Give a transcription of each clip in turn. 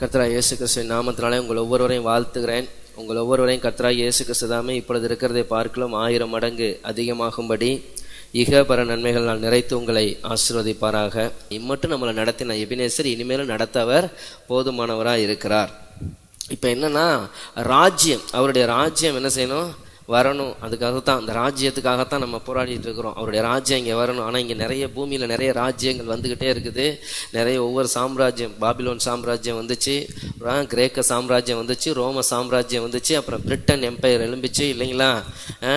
கர்த்தராகிய இயேசு கிறிஸ்துவின் நாமத்தினாலே உங்கள் ஒவ்வொருவரையும் வாழ்த்துகிறேன். உங்கள் ஒவ்வொருவரையும் கர்த்தராகிய இயேசு கிறிஸ்து தாமே இப்பொழுது இருக்கிறதை பார்க்கலாம் 1000 மடங்கு அதிகமாகும்படி இகபர நன்மைகள் நான் நிறைத்து உங்களை ஆசீர்வதிப்பாராக. இம்மட்டும் நம்மளை நடத்தின எபினேசர் இனிமேலும் நடத்த அவர் போதுமானவராக இருக்கிறார். இப்போ என்னன்னா, ராஜ்யம், அவருடைய ராஜ்யம் என்ன செய்யணும்? வரணும். அதுக்காகத்தான், அந்த ராஜ்யத்துக்காகத்தான் நம்ம போராடிட்டு இருக்கிறோம். அவருடைய ராஜ்யம் இங்கே வரணும். ஆனால் இங்கே நிறைய பூமியில் நிறைய ராஜ்யங்கள் வந்துக்கிட்டே இருக்குது. நிறைய ஒவ்வொரு சாம்ராஜ்யம், பாபிலோன் சாம்ராஜ்யம் வந்துச்சு, கிரேக்க சாம்ராஜ்யம் வந்துச்சு, ரோம சாம்ராஜ்யம் வந்துச்சு, அப்புறம் பிரிட்டன் எம்பையர் எழும்பிச்சு இல்லைங்களா?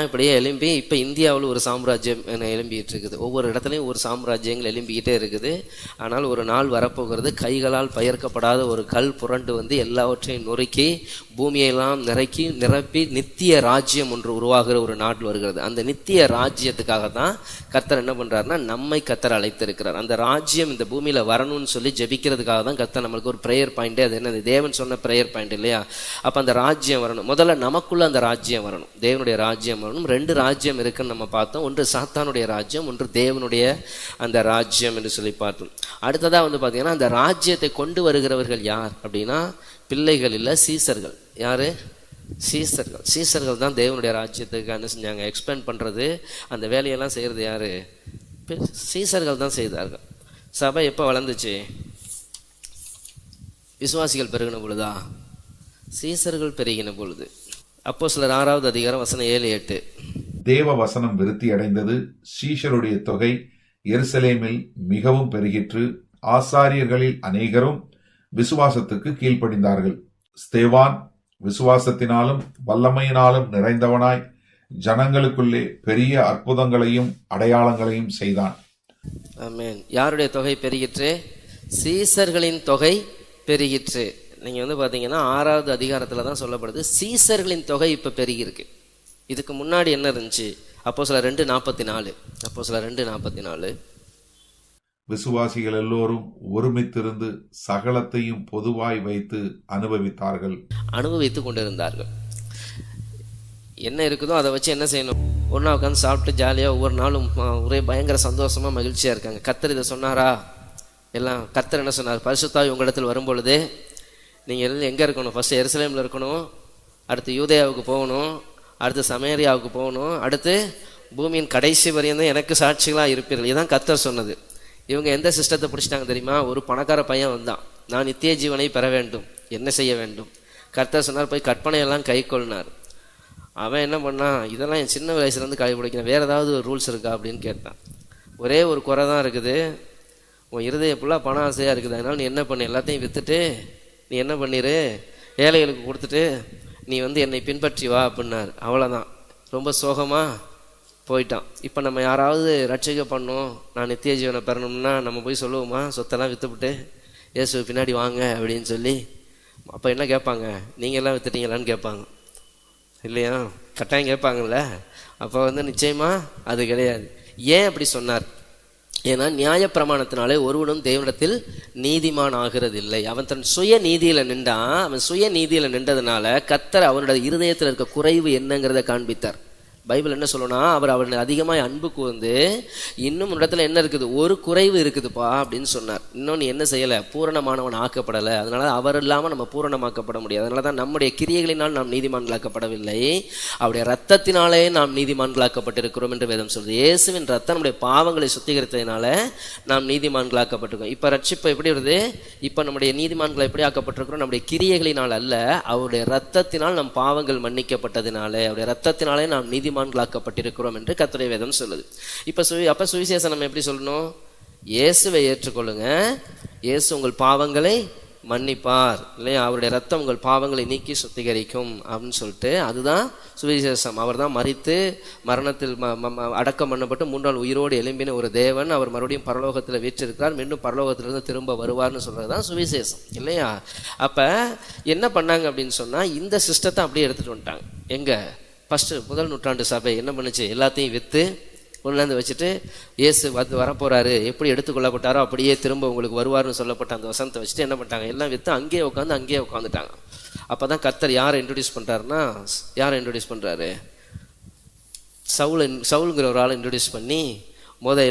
இப்படியே எழும்பி இப்போ இந்தியாவில் ஒரு சாம்ராஜ்யம் எழும்பிக்கிட்டு இருக்குது. ஒவ்வொரு இடத்துலையும் ஒரு சாம்ராஜ்யங்கள் எழும்பிக்கிட்டே இருக்குது. ஆனால் ஒரு நாள் வரப்போகிறது, கைகளால் பெயர்க்கப்படாத ஒரு கல் புரண்டு வந்து எல்லாவற்றையும் நொறுக்கி பூமியெல்லாம் நிரப்பி நித்திய ராஜ்யம் ஒன்று உருவாகிற ஒரு நாட்டில் வருகிறது. அந்த நித்திய ராஜ்யத்துக்காக தான் கர்த்தர் என்ன பண்றாருன்னா, நம்மை கர்த்தர் அழைத்திருக்கிறார். அந்த ராஜ்யம் இந்த பூமியில வரணும்னு சொல்லி ஜெபிக்கிறதுக்காக தான் கர்த்தர் நம்மளுக்கு ஒரு ப்ரேயர் பாயிண்ட். அது என்னது? தேவன் சொன்ன ப்ரேயர் பாயிண்ட் இல்லையா? அப்ப அந்த ராஜ்யம் வரணும். முதல்ல நமக்குள்ள அந்த ராஜ்யம் வரணும், தேவனுடைய ராஜ்யம் வரணும். 2 ராஜ்யம் இருக்குன்னு நம்ம பார்த்தோம். ஒன்று சாத்தானுடைய ராஜ்யம், ஒன்று தேவனுடைய அந்த ராஜ்யம் என்று சொல்லி பார்த்தோம். அடுத்ததா வந்து பார்த்தீங்கன்னா, அந்த ராஜ்யத்தை கொண்டு வருகிறவர்கள் யார் அப்படின்னா, பிள்ளைகள் இல்லை, சீசர்கள். யாரு? சீசர்கள். சீசர்கள் தான் தேவனுடைய ராஜ்யத்துக்கு என்ன செஞ்சாங்க? எக்ஸ்பேண்ட் பண்ணுறது, அந்த வேலையெல்லாம் செய்கிறது யாரு? சீசர்கள் தான் செய்தார்கள். சபை எப்போ வளர்ந்துச்சு? விசுவாசிகள் பெருகின பொழுதா? சீசர்கள் பெருகின பொழுது. அப்போஸ்தலர் 6வது அதிகாரம் வசனம் 7-8. தேவ வசனம் விருத்தி அடைந்தது, சீஷருடைய தொகை எருசலேமில் மிகவும் பெருகிற்று, ஆசாரியர்களில் அநேகரும் விசுவாசத்துக்கு கீழ்ப்படிந்தார்கள். ஸ்தேவான் விசுவாசத்தினாலும் வல்லமையினாலும் நிறைந்தவனாய் ஜனங்களுக்குள்ளே பெரிய அற்புதங்களையும் அடையாளங்களையும் செய்தான். ஆமென். யாருடைய தொகை பெருகிற்று? சீசர்களின் தொகை பெருகிற்று. நீங்க வந்து பாத்தீங்கன்னா 6வது அதிகாரத்துல தான் சொல்லப்படுது, சீசர்களின் தொகை இப்ப பெருகிருக்கு. இதுக்கு முன்னாடி என்ன இருந்துச்சு? அப்போஸ்தலர் 2:44. அப்போஸ்தலர் 2:44. விசுவாசிகள் எல்லோரும் ஒருமித்திருந்து சகலத்தையும் பொதுவாய் வைத்து அனுபவித்து கொண்டிருந்தார்கள். என்ன இருக்குதோ அதை வச்சு என்ன செய்யணும்? ஒன்றா உட்காந்து சாப்பிட்டு ஜாலியாக ஒவ்வொரு நாளும் ஒரே பயங்கர சந்தோஷமாக மகிழ்ச்சியாக இருக்காங்க. கர்த்தர் இதை சொன்னாரா? எல்லாம் கர்த்தர் என்ன சொன்னார்? பரிசுத்தாவி உங்களிடத்தில் வரும்பொழுது நீங்கள் எங்கே இருக்கணும்? ஃபர்ஸ்ட் எருசலேமில் இருக்கணும், அடுத்து யூதேயாவுக்கு போகணும், அடுத்து சமேரியாவுக்கு போகணும், அடுத்து பூமியின் கடைசி வரையும் தான் எனக்கு சாட்சிகளாக இருப்பீர்கள். இதுதான் கர்த்தர் சொன்னது. இவங்க எந்த சிஸ்டத்தை பிடிச்சிட்டாங்க தெரியுமா? ஒரு பணக்கார பையன் வந்தான், நான் நித்திய ஜீவனை பெற வேண்டும், என்ன செய்ய வேண்டும்? கர்த்தர் சொன்னார், போய் கற்பனையெல்லாம் கை கொள்ளினார். அவன் என்ன பண்ணான்? இதெல்லாம் என் சின்ன வயசுலேருந்து கடைபிடிக்கிறேன், வேறு ஏதாவது ஒரு ரூல்ஸ் இருக்கா அப்படின்னு கேட்டான். ஒரே ஒரு குறை தான் இருக்குது, உன் இருதய ஃபுல்லாக பணம் ஆசையாக இருக்குது. அதனால நீ என்ன பண்ணு, எல்லாத்தையும் விற்றுட்டு நீ என்ன பண்ணிடு, ஏழைகளுக்கு கொடுத்துட்டு நீ வந்து என்னை பின்பற்றி வா அப்படின்னார். அவ்வளோதான். ரொம்ப சோகமாக போயிட்டான். இப்போ நம்ம யாராவது ரட்சிக்க பண்ணோம், நான் நித்திய ஜீவனை பெறணும்னா நம்ம போய் சொல்லுவோமா? சொத்தெல்லாம் விற்றுவிட்டு இயேசு பின்னாடி வாங்க அப்படின்னு சொல்லி. அப்போ என்ன கேட்பாங்க? நீங்கள் எல்லாம் விற்றுட்டீங்களான்னு கேட்பாங்க இல்லையா? கட்டாயம் கேட்பாங்கல்ல. அப்போ வந்து நிச்சயமாக அது கிடையாது. ஏன் அப்படி சொன்னார்? ஏன்னா நியாயப்பிரமாணத்தினாலே ஒருவனும் தேவனிடத்தில் நீதிமான் ஆகிறது இல்லை. அவன் தன் சுய நீதியில் நின்றான். அவன் சுய நீதியில் நின்றதுனால கர்த்தர் அவனுடைய இருதயத்தில் இருக்க குறைவு என்னங்கிறத காண்பித்தார். பைபிள் என்ன சொல்லணும்னா, அவர் அவனை அதிகமாக அன்பு கூர்ந்து இன்னும் இடத்துல என்ன இருக்குது? ஒரு குறைவு இருக்குதுப்பா அப்படின்னு சொன்னார். இன்னொன்று என்ன செய்யலை? பூரணமானவன் ஆக்கப்படலை. அதனால அவர் இல்லாமல் நம்ம பூரணமாக்கப்பட முடியாது. அதனால தான் நம்முடைய கிரியைகளினால் நாம் நீதிமான்களாக்கப்படவில்லை, அவருடைய ரத்தத்தினாலே நாம் நீதிமான்களாக்கப்பட்டிருக்கிறோம் என்று வேதம் சொல்றது. இயேசுவின் ரத்தம் நம்முடைய பாவங்களை சுத்திகரித்ததினால நாம் நீதிமான்களாக்கப்பட்டிருக்கோம். இப்போ ரட்சிப்பு எப்படி வருது? இப்போ நம்முடைய நீதிமான்களை எப்படி ஆக்கப்பட்டிருக்கிறோம்? நம்முடைய கிரியைகளினால் அல்ல, அவருடைய ரத்தத்தினால் நம் பாவங்கள் மன்னிக்கப்பட்டதினாலே, அவருடைய ரத்தத்தினாலே நாம் நீதிமான்களாக்கப்பட்டிருக்கிறோம் என்று கர்த்தருடைய வேதம் சொல்லுது. அப்ப சுவிசேஷம் நம்ம எப்படி சொல்லணும்? இயேசுவை ஏற்றுக்கொள்ளுங்க, இயேசு உங்கள் பாவங்களை மன்னிப்பார் இல்லையா? அவருடைய ரத்தம் உங்கள் பாவங்களை நீக்கி சுத்திகரிக்கும் அப்படின்னு சொல்லிட்டு, அதுதான் சுவிசேஷம். அவர் தான் மரித்து மரணத்தில் அடக்கம் பண்ணப்பட்டு 3 நாள் உயிரோடு எழும்பின ஒரு தேவன். அவர் மறுபடியும் பரலோகத்தில் வீற்றிருக்கிறார், மீண்டும் பரலோகத்திலிருந்து திரும்ப வருவார்னு சொல்றது தான் சுவிசேஷம் இல்லையா? அப்ப என்ன பண்ணாங்க அப்படின்னு சொன்னா, இந்த சிஸ்டத்தை அப்படியே எடுத்துட்டு வந்துட்டாங்க. எங்க? ஃபஸ்ட்டு 1 நூற்றாண்டு சபை என்ன பண்ணுச்சு? எல்லாத்தையும் விற்று கொண்டாந்து வச்சுட்டு, இயேசு வரப்போறாரு, எப்படி எடுத்துக்கொள்ளப்பட்டாரோ அப்படியே திரும்ப உங்களுக்கு வருவார்னு சொல்லப்பட்ட அந்த வசனத்தை வச்சுட்டு என்ன பண்ணிட்டாங்க? எல்லாம் விற்று அங்கேயே உட்காந்துட்டாங்க. அப்போ தான் கர்த்தர் யாரை இன்ட்ரடியூஸ் பண்ணுறாருன்னா, யாரை இன்ட்ரடியூஸ் பண்ணுறாரு? சவுலுங்கிற ஒரு ஆளை இன்ட்ரடியூஸ் பண்ணி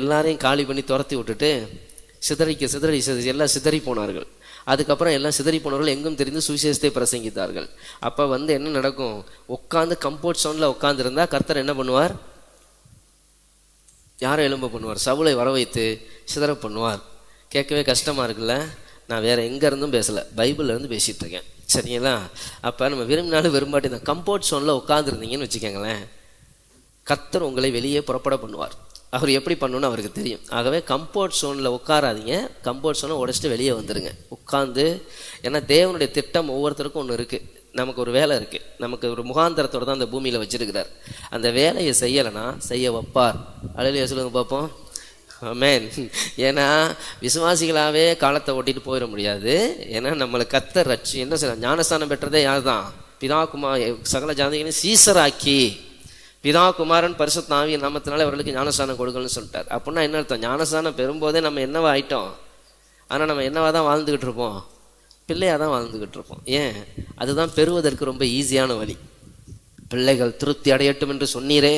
எல்லாரையும் காலி பண்ணி துரத்தி விட்டுட்டு சிதறி எல்லாம் சிதறி போனார்கள். அதுக்கப்புறம் எல்லாம் சிதறி போனவர்கள் எங்கும் தெரிந்து சுவிசேஷத்தை பிரசங்கித்தார்கள். அப்போ என்ன நடக்கும்? உட்காந்து கம்ஃபோர்ட் சோனில் உட்காந்துருந்தா கர்த்தர் என்ன பண்ணுவார்? யாரை எழும்ப பண்ணுவார்? சவுலை வர வைத்து சிதற பண்ணுவார். கேட்கவே கஷ்டமாக இருக்குல்ல? நான் வேறு எங்கேருந்தும் பேசலை, பைபிள்லேருந்து பேசிகிட்டு இருக்கேன். சரிங்களா? அப்போ நம்ம விரும்பினாலும் விரும்பாட்டி இந்த கம்ஃபோர்ட் சோனில் உட்காந்துருந்தீங்கன்னு வச்சுக்கோங்களேன், கர்த்தர் உங்களை வெளியே புறப்பட பண்ணுவார். அவர் எப்படி பண்ணணும்னு அவருக்கு தெரியும். ஆகவே கம்ஃபோர்ட் ஜோனில் உட்காராதீங்க, கம்ஃபோர்ட் ஜோனை உடச்சிட்டு வெளியே வந்துடுங்க. உட்காந்து, ஏன்னா தேவனுடைய திட்டம் ஒவ்வொருத்தருக்கும் ஒன்று இருக்குது. நமக்கு ஒரு வேலை இருக்குது, நமக்கு ஒரு முகாந்தரத்தோடு தான் அந்த பூமியில் வச்சுருக்கிறார். அந்த வேலையை செய்யலைன்னா செய்ய வைப்பார். அல்லேலூயா சொல்லுங்க பார்ப்போம். ஆமென். ஏன்னா விசுவாசிகளாகவே காலத்தை ஓட்டிட்டு போயிட முடியாது. ஏன்னா நம்மளை கர்த்தர் என்ன செய்ய, ஞானஸ்தானம் பெற்றதே யார் தான்? பிதா குமார் சகல ஜாதிகளையும் சீசராக்கி பிதா குமாரன் பரிசுத்த ஆவியின் நாமத்தினால அவர்களுக்கு ஞானஸ்தானம் கொடுக்கணும்னு சொல்லிட்டார். அப்படின்னா என்ன அர்த்தம்? ஞானஸ்தானம் பெறும்போதே நம்ம என்னவா ஆயிட்டோம்? ஆனால் நம்ம என்னவா தான் வாழ்ந்துக்கிட்டு இருப்போம்? பிள்ளையாக தான் வாழ்ந்துக்கிட்டு இருப்போம். ஏன்? அதுதான் பெறுவதற்கு ரொம்ப ஈஸியான வழி. பிள்ளைகள் திருப்தி அடையட்டும் என்று சொன்னீரே,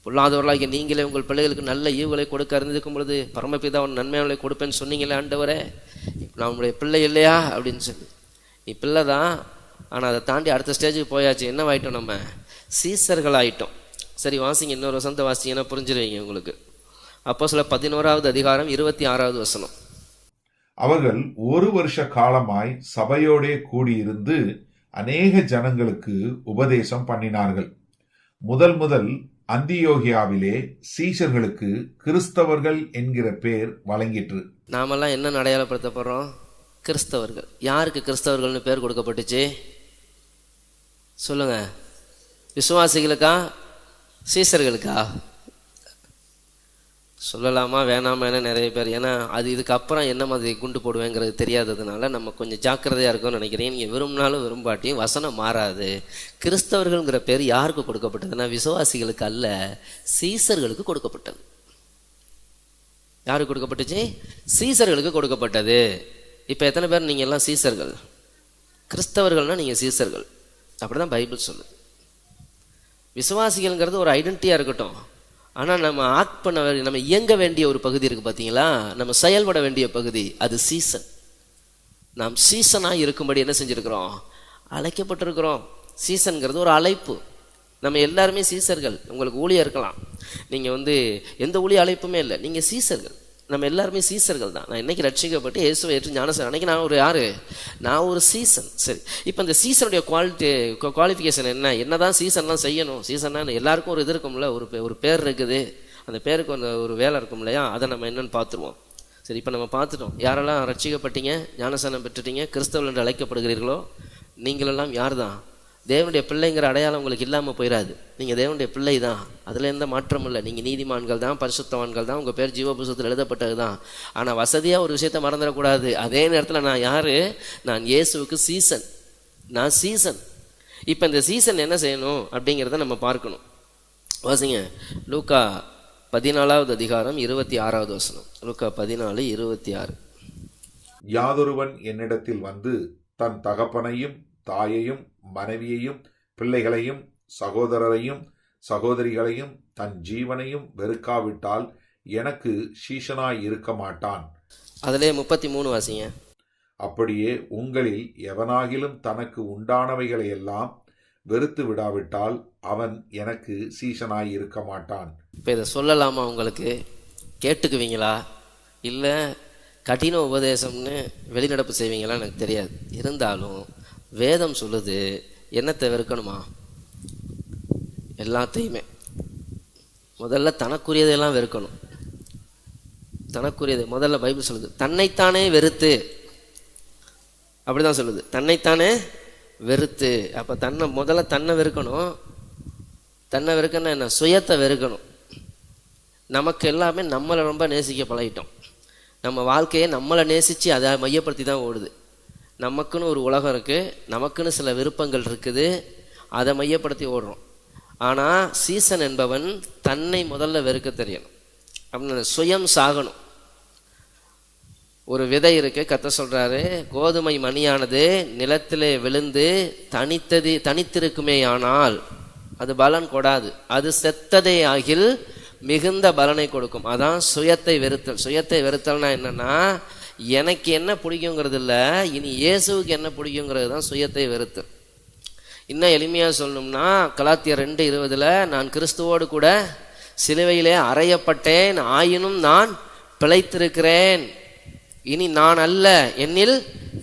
பொல்லாதவர்களாகிய நீங்களே உங்கள் பிள்ளைகளுக்கு நல்ல ஈவுகளை கொடுக்க அறிந்திருக்கும் பொழுது பரமபிதா அவன் நன்மையாளை கொடுப்பேன்னு சொன்னீங்களே ஆண்டவரே, நான் உங்களுடைய பிள்ளை இல்லையா அப்படின்னு சொல்லி. நீ பிள்ளை தான், ஆனால் அதை தாண்டி அடுத்த ஸ்டேஜுக்கு போயாச்சு. என்னவாயிட்டோம்? நம்ம சீசர்கள் ஆயிட்டோம். சரி, வாசிங்க, இன்னொரு வசனத்தை வாசிங்கன்னா புரிஞ்சிருவீங்க உங்களுக்கு. அப்போஸ்தலர் 11வது அதிகாரம் 26வது வசனம். அவர்கள் 1 வருஷ காலமாய் சபையோடே கூடியிருந்து அநேக ஜனங்களுக்கு உபதேசம் பண்ணினார்கள். முதல் அந்தியோகியாவிலே சீஷர்களுக்கு கிறிஸ்தவர்கள் என்கிற பேர் வழங்கிற்று. நாமெல்லாம் என்ன அடையாளப்படுத்தப்படுறோம்? கிறிஸ்தவர்கள். யாருக்கு கிறிஸ்தவர்கள்னு பேர் கொடுக்கப்பட்டுச்சு சொல்லுங்க? விசுவாசிகளுக்கா, சீசர்களுக்கா? சொல்லலாமா வேணாமா என்ன நிறைய பேர். ஏன்னா அது இதுக்கப்புறம் என்ன மாதிரி குண்டு போடுவேங்கிறது தெரியாததுனால நம்ம கொஞ்சம் ஜாக்கிரதையாக இருக்கும்னு நினைக்கிறேன். நீங்கள் விரும்பினாலும் விரும்பாட்டியும் வசனம் மாறாது. கிறிஸ்தவர்கள்ங்கிற பேர் யாருக்கு கொடுக்கப்பட்டதுன்னா விசுவாசிகளுக்கு அல்ல, சீசர்களுக்கு கொடுக்கப்பட்டது. யாருக்கு கொடுக்கப்பட்டுச்சு? சீசர்களுக்கு கொடுக்கப்பட்டது. இப்போ எத்தனை பேர் நீங்கள் எல்லாம் சீசர்கள்? கிறிஸ்தவர்கள்னால் நீங்கள் சீசர்கள். அப்படி தான் பைபிள் சொல்லுது. விசுவாசிகள்ங்கிறது ஒரு ஐடென்டிட்டியாக இருக்கட்டும், ஆனால் நம்ம ஆக்ட் பண்ண நம்ம இயங்க வேண்டிய ஒரு பகுதி இருக்குது பார்த்தீங்களா, நம்ம செயல்பட வேண்டிய பகுதி, அது சீசன். நாம் சீசனாக இருக்கும்படி என்ன செஞ்சுருக்கிறோம்? அழைக்கப்பட்டிருக்கிறோம். சீசன்கிறது ஒரு அழைப்பு. நம்ம எல்லாருமே சீசர்கள். உங்களுக்கு ஊழியம் இருக்கலாம், நீங்கள் எந்த ஊழிய அழைப்புமே இல்லை, நீங்கள் சீசர்கள். நம்ம எல்லாருமே சீசர்கள் தான். நான் இன்னைக்கு ரட்சிக்கப்பட்டு இயேசுவை ஏற்று ஞானஸ்தானம், அன்னைக்கு நான் ஒரு யாரு? நான் ஒரு சீசன். சரி, இப்போ இந்த சீசனுடைய குவாலிஃபிகேஷன் என்ன தான் சீசன்லாம் செய்யணும்? சீசன்னா எல்லாருக்கும் ஒரு இது இருக்கும்ல, ஒரு பேர் இருக்குது, அந்த பேருக்கு ஒரு வேலை இருக்கும் இல்லையா? அதை நம்ம என்னன்னு பார்த்துருவோம். சரி, இப்போ நம்ம பார்த்துட்டோம். யாரெல்லாம் ரட்சிக்கப்பட்டீங்க, ஞானஸ்தானம் பெற்றுட்டீங்க, கிறிஸ்தவர்கள் என்று அழைக்கப்படுகிறீர்களோ நீங்களெல்லாம் யார் தான்? தேவனுடைய பிள்ளைங்கிற அடையாளம் உங்களுக்கு இல்லாமல் போயிடாது. நீங்கள் தேவனுடைய பிள்ளை தான், அதில் எந்த மாற்றமும் இல்லை. நீங்கள் நீதிமான்கள் தான், பரிசுத்தவான்கள் தான், உங்கள் பேர் ஜீவ புஸ்தகத்தில் எழுதப்பட்டது தான். ஆனால் வசதியாக ஒரு விஷயத்தை மறந்துடக்கூடாது. அதே நேரத்தில் நான் யார்? நான் இயேசுவுக்கு சீசன். நான் சீசன். இப்போ இந்த சீசன் என்ன செய்யணும் அப்படிங்கிறத நம்ம பார்க்கணும். வாசிங்க, லூக்கா 14வது அதிகாரம் 26வது வசனம். லூக்கா 14:26. யாதொருவன் என்னிடத்தில் வந்து தன் தகப்பனையும் தாயையும் மனைவியையும் பிள்ளைகளையும் சகோதரரையும் சகோதரிகளையும் தன் ஜீவனையும் வெறுக்காவிட்டால் எனக்கு சீஷனாய் இருக்க மாட்டான். அதிலே 33 வாசிங்க. அப்படியே உங்களில் எவனாகிலும் தனக்கு உண்டானவைகளை எல்லாம் வெறுத்து விடாவிட்டால் அவன் எனக்கு சீஷனாய் இருக்க மாட்டான். இப்போ இதை சொல்லலாமா? உங்களுக்கு கேட்டுக்குவீங்களா? இல்லை கடின உபதேசம்னு வெளிநடப்பு செய்வீங்களா? எனக்கு தெரியாது. இருந்தாலும் வேதம் சொல்லுது, என்னத்தை வெறுக்கணுமா? எல்லாத்தையுமே. முதல்ல தனக்குரியதெல்லாம் வெறுக்கணும். தனக்குரியது முதல்ல பைபிள் சொல்லுது, தன்னைத்தானே வெறுத்து. அப்படிதான் சொல்லுது, தன்னைத்தானே வெறுத்து. அப்போ முதல்ல தன்னை வெறுக்கணும். தன்னை வெறுக்கணும் என்ன? சுயத்தை வெறுக்கணும். நமக்கு எல்லாமே நம்மளை ரொம்ப நேசிக்க பழகிட்டோம். நம்ம வாழ்க்கையை நம்மளை நேசித்து அதை மையப்படுத்தி தான் ஓடுது. நமக்குன்னு ஒரு உலகம் இருக்குது, நமக்குன்னு சில விருப்பங்கள் இருக்குது, அதை மையப்படுத்தி ஓடுறோம். ஆனால் சீசன் என்பவன் தன்னை முதல்ல வெறுக்க தெரியணும். அப்படின்னு சுயம் சாகணும். ஒரு விதை இருக்கு, கர்த்தர் சொல்றாரு, கோதுமை மணியானது நிலத்திலே விழுந்து தனித்திருக்குமே ஆனால் அது பலன் கொடாது, அது செத்ததே ஆகில் மிகுந்த பலனை கொடுக்கும். அதான் சுயத்தை வெறுத்தல். சுயத்தை வெறுத்தல்னா என்னன்னா, எனக்கு என்ன பிடிக்குங்கிறது இல்லை, இனி இயேசுவுக்கு என்ன பிடிக்குங்கிறது தான் சுயத்தை வெறுத்தல். இன்னும் எளிமையாக சொல்லணும்னா கலாத்தியர் 2:20 நான் கிறிஸ்துவோடு கூட சிலுவையிலே அறையப்பட்டேன், ஆயினும் நான் பிழைத்திருக்கிறேன். இனி நான் அல்ல, என்னில்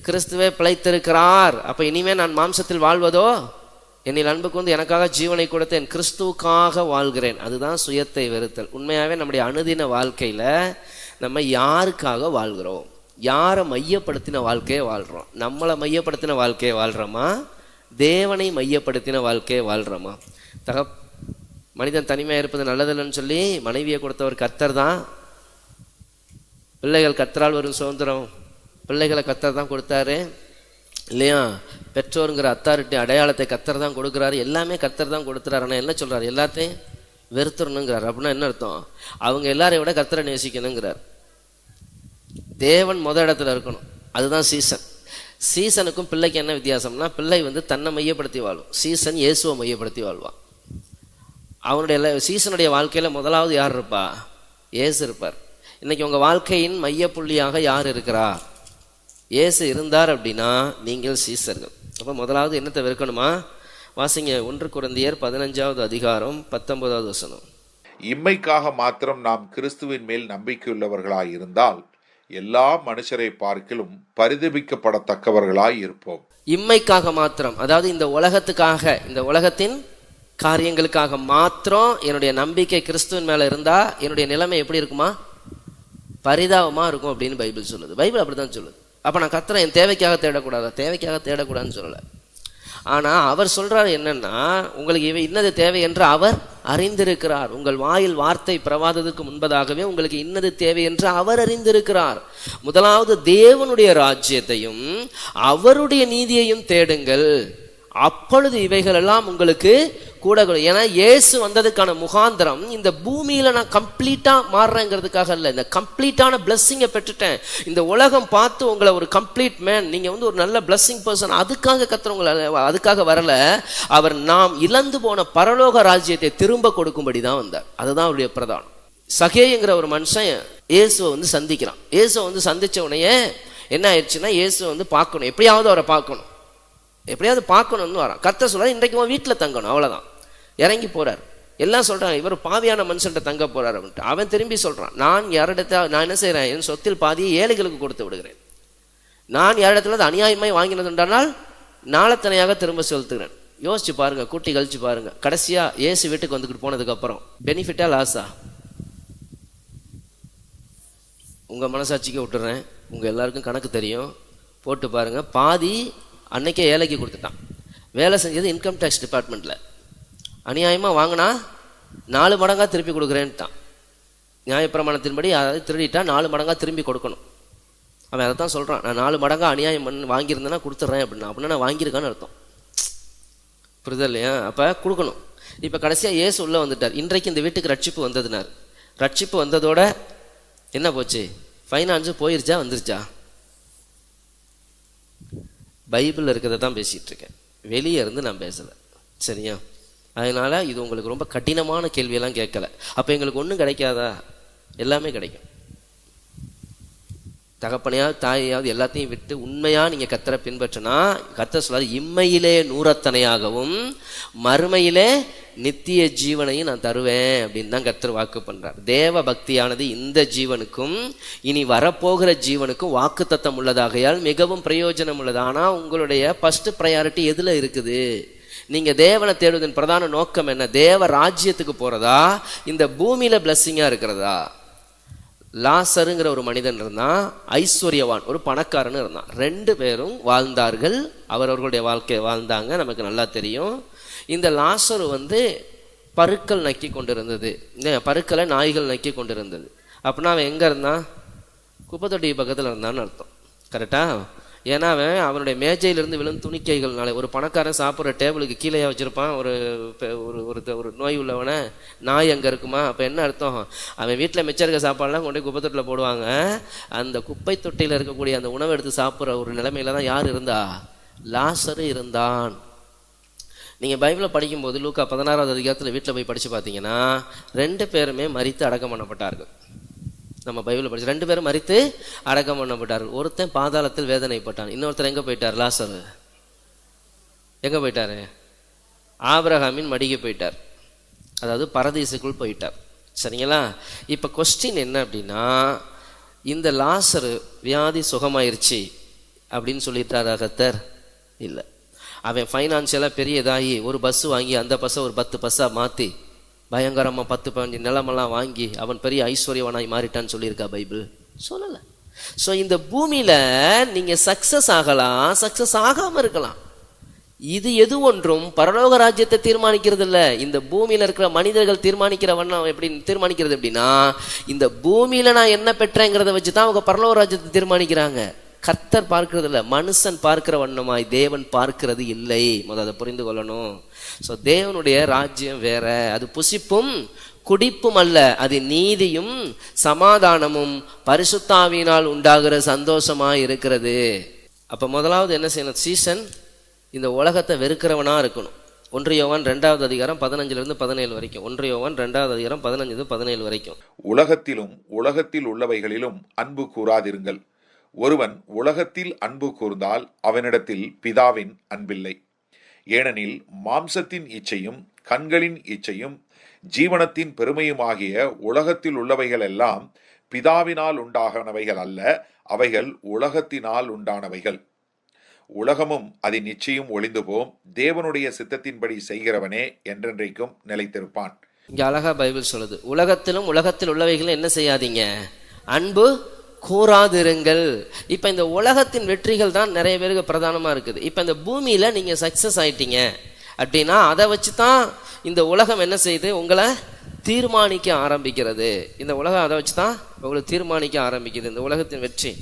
கிறிஸ்துவே பிழைத்திருக்கிறார். அப்போ இனிமே நான் மாம்சத்தில் வாழ்வதோ, என்னில் அன்புக்கு வந்து எனக்காக ஜீவனை கொடுத்தேன், கிறிஸ்துவுக்காக வாழ்கிறேன். அதுதான் சுயத்தை வெறுத்தல். உண்மையாகவே நம்முடைய அனுதின வாழ்க்கையில் நம்ம யாருக்காக வாழ்கிறோம்? யாரை மையப்படுத்தின வாழ்க்கையை வாழ்கிறோம்? நம்மளை மையப்படுத்தின வாழ்க்கையை வாழ்கிறோமா, தேவனை மையப்படுத்தின வாழ்க்கையை வாழ்கிறோமா? மனிதன் தனிமையாக இருப்பது நல்லதில்லைன்னு சொல்லி மனைவியை கொடுத்தவர் கர்த்தர் தான். பிள்ளைகள் கர்த்தரால் வரும் சுதந்திரம், பிள்ளைகளை கர்த்தர் தான் கொடுத்தாரு இல்லையா? பெற்றோருங்கிற அத்தாரிட்டி அடையாளத்தை கர்த்தர் தான் கொடுக்குறாரு, எல்லாமே கர்த்தர் தான் கொடுத்துறாரு. ஆனால் என்ன சொல்கிறார்? எல்லாத்தையும் வெறுத்துடணுங்கிறார். அப்படின்னா என்ன அர்த்தம்? அவங்க எல்லாரையும் விட கர்த்தரை நேசிக்கணுங்கிறார். தேவன் இடத்துல இருக்கணும். அதுதான் சீசன். சீசனுக்கும் பிள்ளைக்கு என்ன வித்தியாசம்னா, பிள்ளை வந்து தன்னை மையப்படுத்தி வாழும், சீசன் இயேசுவை மையப்படுத்தி வாழ்வான். அவனுடைய சீசனுடைய வாழ்க்கையில் முதலாவது யார் இருப்பா? இயேசு இருப்பார். இன்னைக்கு உங்கள் வாழ்க்கையின் மையப்புள்ளியாக யார் இருக்கிறார்? இயேசு இருந்தார் அப்படின்னா நீங்கள் சீசர்கள். அப்போ முதலாவது என்னத்தை வெறுக்கணுமா? வாசிங்க 1 கொரிந்தியர் 15:19. இம்மைக்காக மாத்திரம் நாம் கிறிஸ்துவின் மேல் நம்பிக்கையுள்ளவர்களாய் இருந்தால் எல்லா மனுஷரை பார்க்கிலும் பரிதபிக்கப்படத்தக்கவர்களாய் இருப்போம். இம்மைக்காக மாத்திரம், அதாவது இந்த உலகத்துக்காக, இந்த உலகத்தின் காரியங்களுக்காக மாத்திரம் என்னுடைய நம்பிக்கை கிறிஸ்துவின் மேல இருந்தா என்னுடைய நிலைமை எப்படி இருக்குமா? பரிதாபமா இருக்கும் அப்படின்னு பைபிள் சொல்லுது. பைபிள் அப்படிதான் சொல்லுது. அப்ப நான் கர்த்தரை என் தேவைக்காக தேடக்கூடாதா? தேவைக்காக தேடக்கூடாதுன்னு சொல்லல. ஆனா அவர் சொல்றாரு என்னன்னா, உங்களுக்கு இன்னது தேவை என்று அவர் அறிந்திருக்கிறார். உங்கள் வாயில் வார்த்தை பிரவாதத்துக்கு முன்பதாகவே உங்களுக்கு இன்னது தேவை என்று அவர் அறிந்திருக்கிறார். முதலாவது தேவனுடைய ராஜ்யத்தையும் அவருடைய நீதியையும் தேடுங்கள், அப்பொழுது இவைகள் எல்லாம் உங்களுக்கு கூட. ஏன்னா இயேசு வந்ததுக்கான முகாந்திரம் இந்த பூமியில நான் கம்ப்ளீட்டா மாறுறேங்கிறதுக்காக இல்லை, இந்த கம்ப்ளீட்டான பிளஸ்ஸிங்கை பெற்றுட்டேன். இந்த உலகம் பார்த்து உங்களை ஒரு கம்ப்ளீட் மேன், நீங்க வந்து ஒரு நல்ல பிளஸ்ஸிங் பர்சன், அதுக்காக கத்துறவங்களை அதுக்காக வரல. அவர் நாம் இழந்து போன பரலோக ராஜ்யத்தை திரும்ப கொடுக்கும்படி தான் வந்தார். அதுதான் அவருடைய பிரதானம். சகேயுங்கிற ஒரு மனுஷன் இயேசுவை வந்து சந்திக்கிறான். இயேசுவை வந்து சந்திச்ச உடனே என்ன ஆயிடுச்சுன்னா, இயேசுவை வந்து பார்க்கணும், எப்படியாவது அவரை பார்க்கணும், எப்படியாவது பார்க்கணும்னு வரான். கர்த்தர் சொல்றாரு, இன்றைக்கு உன் வீட்டில் தங்கணும், அவ்வளோதான். இறங்கி போறார். எல்லாம் சொல்றாங்க, இவர் பாவியான மனுஷன்ட்ட தங்க போறாரு அப்படின்ட்டு. அவன் திரும்பி சொல்றான், நான் யாரிடத்த நான் என்ன செய்யறேன், என் சொத்தில் பாதியை ஏழைகளுக்கு கொடுத்து விடுகிறேன். நான் யாரிடத்துல அநியாயமாய் வாங்கினதுன்றால் நாளத்தனையாக திரும்ப செலுத்துகிறேன். யோசிச்சு பாருங்க, கூட்டி கழிச்சு பாருங்க. கடைசியா இயேசு வீட்டுக்கு வந்துக்கிட்டு போனதுக்கு அப்புறம் பெனிஃபிட்டா லாஸா? உங்க மனசாட்சிக்கு விட்டுறேன், உங்க எல்லாருக்கும் கணக்கு தெரியும், போட்டு பாருங்க. பாதி அன்னைக்கே ஏழைக்கு கொடுத்துட்டான். வேலை செஞ்சது இன்கம் டேக்ஸ் டிபார்ட்மெண்ட்டில். அநியாயமாக வாங்கினா 4 மடங்காக திருப்பி கொடுக்குறேன்ட்டான். நியாயப்பிரமாணத்தின்படி அதாவது திருடிட்டா 4 மடங்காக திரும்பி கொடுக்கணும். அவன் அதை தான் சொல்கிறான், நான் 4 மடங்காக அநியாயம் வாங்கியிருந்தேன்னா கொடுத்துட்றேன் அப்படின்னா நான் வாங்கியிருக்கான்னு அர்த்தம். புரியுதா இல்லையா? அப்போ கொடுக்கணும். இப்போ கடைசியாக இயேசு உள்ளே வந்துட்டார். இன்றைக்கு இந்த வீட்டுக்கு ரட்சிப்பு வந்ததுனார். ரட்சிப்பு வந்ததோட என்ன போச்சு? ஃபைனான்ஸு போயிருச்சா வந்துருச்சா? பைபிளில் இருக்கிறத தான் பேசிகிட்டு இருக்கேன், வெளியே இருந்து நான் பேசலை. சரியா? அதனால் இது உங்களுக்கு ரொம்ப கடினமான கேள்வியெல்லாம் கேட்கல. அப்போ எங்களுக்கு ஒன்றும் கிடைக்காதா? எல்லாமே கிடைக்கும். தகப்பனையாவது தாயையாவது எல்லாத்தையும் விட்டு உண்மையாக நீங்கள் கர்த்தரை பின்பற்றினா, கர்த்தர் சொல்லாது இம்மையிலே 100 மறுமையிலே நித்திய ஜீவனையும் நான் தருவேன் அப்படின்னு தான் கர்த்தர் வாக்கு பண்ணுறார். தேவ பக்தியானது இந்த ஜீவனுக்கும் இனி வரப்போகிற ஜீவனுக்கும் வாக்குத்தத்தம் உள்ளதாகையால் மிகவும் பிரயோஜனம் உள்ளது. ஆனால் உங்களுடைய ஃபர்ஸ்ட் ப்ரையாரிட்டி எதில் இருக்குது? நீங்கள் தேவனை தேடுவதன் பிரதான நோக்கம் என்ன? தேவ ராஜ்யத்துக்கு போகிறதா, இந்த பூமியில் பிளஸ்ஸிங்காக இருக்கிறதா? லாசருங்கிற ஒரு மனிதன் இருந்தான், ஐஸ்வர்யவான் ஒரு பணக்காரன் இருந்தான். 2 பேரும் வாழ்ந்தார்கள், அவரவர்களுடைய வாழ்க்கையை வாழ்ந்தாங்க, நமக்கு நல்லா தெரியும். இந்த லாசரு வந்து பருக்கள் நக்கி கொண்டிருந்தது, இந்த பருக்களை நாய்கள் நக்கி கொண்டிருந்தது. அப்படின்னா அவன் எங்கே இருந்தான்? குப்பத்தொட்டி பக்கத்தில் இருந்தான்னு அர்த்தம். கரெக்டா? ஏன்னா அவனுடைய மேஜையிலிருந்து விழுந்து துணிக்கைகள்னால. ஒரு பணக்காரன் சாப்பிட்ற டேபிளுக்கு கீழே வச்சுருப்பான் ஒரு ஒரு நோய் உள்ளவனை, நாய் அங்கே இருக்குமா? அப்போ என்ன அர்த்தம்? அவன் வீட்டில் மிச்சம் இருக்க சாப்பாடுலாம் கொண்டு போய் குப்பை தொட்டியில் போடுவாங்க. அந்த குப்பை தொட்டியில் இருக்கக்கூடிய அந்த உணவை எடுத்து சாப்பிட்ற ஒரு நிலைமையில தான் யார் இருந்தா? லாசரு இருந்தான். நீங்கள் பைபிளில் படிக்கும்போது லூக்கா 16வது அதிகாரத்தில் வீட்டில் போய் படித்து பார்த்தீங்கன்னா 2 பேருமே மரித்து அடக்கம் பண்ணப்பட்டார்கள். நம்ம பைபிள் படிச்சு 2 பேரும் மரித்து அடக்கம் பண்ணப்பட்டார்கள். ஒருத்தன் பாதாளத்தில் வேதனைப்பட்டான், இன்னொருத்தர் எங்கே போயிட்டார்? லாசரு எங்கே போயிட்டாரு? ஆபிரகாமின் மடிக்கு போயிட்டார், அதாவது பரதீசுக்குள் போயிட்டார். சரிங்களா? இப்போ கொஸ்டின் என்ன அப்படின்னா, இந்த லாசரு வியாதி சுகமாயிருச்சு அப்படின்னு சொல்லிட்டாரா கர்த்தர்? இல்லை. அவன் ஃபைனான்சியலாக பெரியதாகி ஒரு பஸ்ஸு வாங்கி அந்த பஸ்ஸை ஒரு 10 பஸ்ஸாக மாற்றி பயங்கரமாக 10-15 நிலமெல்லாம் வாங்கி அவன் பெரிய ஐஸ்வர்யவனாய் மாறிட்டான்னு சொல்லியிருக்கா பைபிள்? சொல்லலை. ஸோ இந்த பூமியில் நீங்கள் சக்ஸஸ் ஆகலாம், சக்ஸஸ் ஆகாமல் இருக்கலாம். இது எது ஒன்றும் பரலோக ராஜ்யத்தை தீர்மானிக்கிறது இல்லை. இந்த பூமியில் இருக்கிற மனிதர்கள் தீர்மானிக்கிற வண்ணம் எப்படி தீர்மானிக்கிறது அப்படின்னா, இந்த பூமியில் நான் என்ன பெற்றேங்கிறத வச்சு தான் அவங்க பரலோக ராஜ்யத்தை தீர்மானிக்கிறாங்க. கர்த்தர் பார்க்கிறது இல்லை, மனுஷன் பார்க்கிற வண்ணமாய் தேவன் பார்க்கிறது இல்லை. முதல்ல அதை புரிந்து கொள்ளணும். ஸோ தேவனுடைய ராஜ்யம் வேற, அது புசிப்பும் குடிப்பும் அல்ல, அது நீதியும் சமாதானமும் பரிசுத்தாவியினால் உண்டாகிற சந்தோஷமாக இருக்கிறது. அப்போ முதலாவது என்ன செய்யணும்? சீசன் இந்த உலகத்தை வெறுக்கிறவனா இருக்கணும். 1 யோவான் 2வது அதிகாரம் 15-17 வரைக்கும். 1 யோவான் 2வது அதிகாரம் 15-17 வரைக்கும். உலகத்திலும் உலகத்தில் உள்ளவைகளிலும் அன்பு கூறாதிருங்கள். ஒருவன் உலகத்தில் அன்பு கூர்ந்தால் அவனிடத்தில் பிதாவின் அன்பில்லை. ஏனெனில் மாம்சத்தின் இச்சையும் கண்களின் இச்சையும் ஜீவனத்தின் பெருமையுமாகிய உலகத்தில் உள்ளவைகள் எல்லாம் பிதாவினால் உண்டானவைகள் அல்ல, அவைகள் உலகத்தினால் உண்டானவைகள். உலகமும் அதன் நிச்சயம் ஒளிந்து போம், தேவனுடைய சித்தத்தின்படி செய்கிறவனே என்றென்றைக்கும் நிலைத்திருப்பான். இங்கே அழகா பைபிள் சொல்லுது, உலகத்திலும் உலகத்தில் உள்ளவைகளும் என்ன செய்யாதீங்க? அன்பு கூறாதிருங்கள். இப்போ இந்த உலகத்தின் வெற்றிகள் தான் நிறைய பேருக்கு பிரதானமாக இருக்குது. இப்போ இந்த பூமியில் நீங்கள் சக்ஸஸ் ஆயிட்டீங்க அப்படின்னா அதை வச்சு தான் இந்த உலகம் என்ன செய்யுது? உங்களை தீர்மானிக்க ஆரம்பிக்கிறது. இந்த உலகம் அதை வச்சு தான் உங்களை தீர்மானிக்க ஆரம்பிக்குது. இந்த உலகத்தின் வெற்றி,